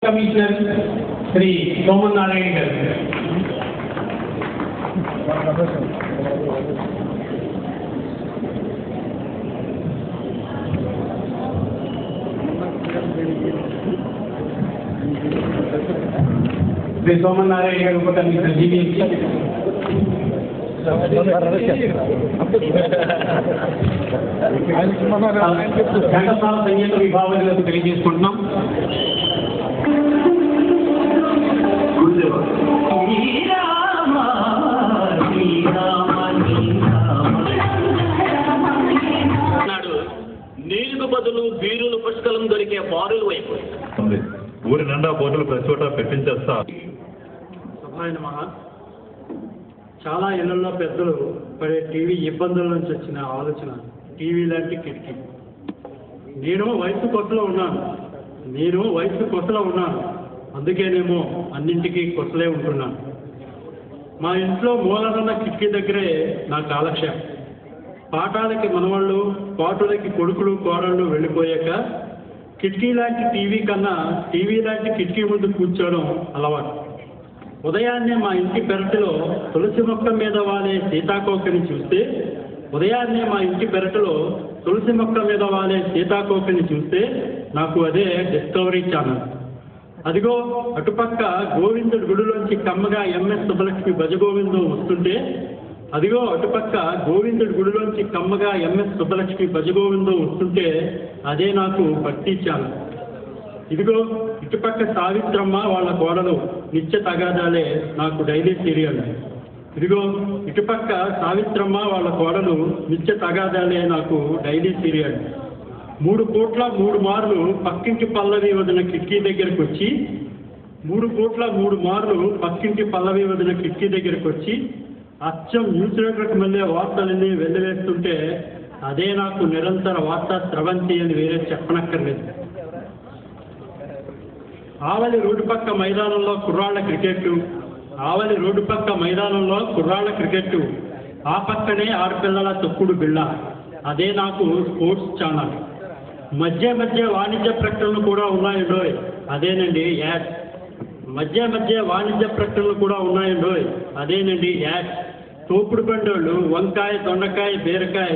Commissioner Shri Soman Narayana గారు. శ్రీ సోమన్ నారాయణ గారు ఉప కమిషనర్ జీబీఎంసీ. ఘంటసాల సంగీత విభాగాలకు తెలియజేసుకుంటున్నాం. నీళ్లకు బదులు బీరులు పుష్కలం దొరికే బారులు వైపు ఊరి నిండా బోర్డులు ప్రతి చోట పెట్టించేస్తా. చాలా ఇళ్లలో పెద్దలు పడే టీవీ ఇబ్బందుల నుంచి వచ్చిన ఆలోచన టీవీ లాంటి కిటికీ. నేను వయసు కొత్తలో ఉన్నాను అందుకేనేమో అన్నింటికీ కొత్తలే ఉంటున్నాను. మా ఇంట్లో మూలనున్న కిటికీ దగ్గరే నా కాలక్షేపం. పాఠాలకి మనవాళ్ళు, పాటులకి కొడుకులు కోడళ్ళు వెళ్ళిపోయాక కిటికీ లాంటి టీవీ కన్నా టీవీ లాంటి కిటికీ ముందు కూర్చోవడం అలవాటు. ఉదయాన్నే మా ఇంటి పెరటిలో తులసి మొక్క మీద వాలే సీతాకోకని చూస్తే నాకు అదే డిస్కవరీ ఛానల్. అదిగో అటుపక్క గోవిందుడి గుడిలోంచి కమ్మగా ఎంఎస్ సుబ్బలక్ష్మి భజగోవిందం వస్తుంటే అదే నాకు భక్తి ఛానల్. ఇదిగో ఇటుపక్క సావిత్రమ్మ వాళ్ళ కోడలు నిత్య తగాదాలే నాకు డైలీ సీరియల్. మూడు పూట్ల మూడు మార్లు పక్కింటి పల్లవి వదిన కిటికీ దగ్గరకు వచ్చి అచ్చం న్యూస్ రేటర్కి మళ్ళీ వార్తలన్నీ వెళ్ళవేస్తుంటే అదే నాకు నిరంతర వార్తా స్రవంతి అని వేరే చెప్పనక్కర్లేదు. ఆవలి రోడ్డు పక్క మైదానంలో కుర్రాళ్ల క్రికెట్, ఆ పక్కనే ఆడపిల్లల తొక్కుడు బిళ్ళ, అదే నాకు స్పోర్ట్స్ ఛానల్. మధ్య వాణిజ్య ప్రకటనలు కూడా ఉన్నాయండోయ్, అదేనండి యాడ్. తోపుడు బండోళ్ళు వంకాయ, దొండకాయ, బీరకాయ,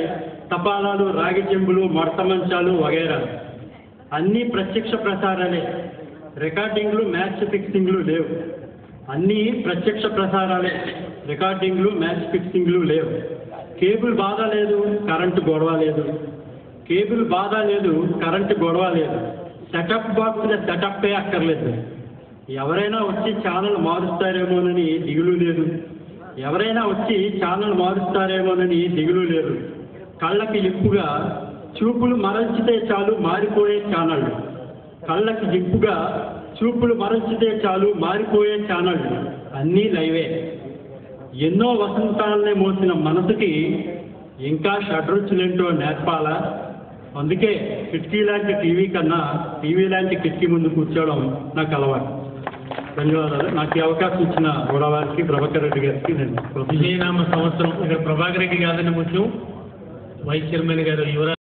తపాలాలు, రాగి చెంబులు, మడత మంచాలు వగైరా అన్నీ ప్రత్యక్ష ప్రసారాలే. రికార్డింగ్లు, మ్యాచ్ ఫిక్సింగ్లు లేవు. కేబుల్ బాధ లేదు, కరెంటు గొడవ లేదు. సెటప్ బాక్స్ల సెటప్పే అక్కర్లేదు. ఎవరైనా వచ్చి ఛానల్ మారుస్తారేమోనని దిగులు లేదు. కళ్ళకి ఇంపుగా చూపులు మరల్చితే చాలు మారిపోయే ఛానళ్ళు అన్నీ లైవే. ఎన్నో వసంతాలనే మోసిన మనసుకి ఇంకా షడ్రుచులేంటో నేర్పాలా. అందుకే కిటికీ లాంటి టీవీ కన్నా టీవీ లాంటి కిటికీ ముందు కూర్చోవడం నాకు అలవాటు. ధన్యవాదాలు. నాకు ఈ అవకాశం ఇచ్చిన గోడవారికి, ప్రభాకర్ రెడ్డి గారికి నేను విజయనామ సంవత్సరం. ఇక్కడ ప్రభాకర్ రెడ్డి గారిని ముఖ్యం, వైస్ చైర్మన్ గారు యువరాజ్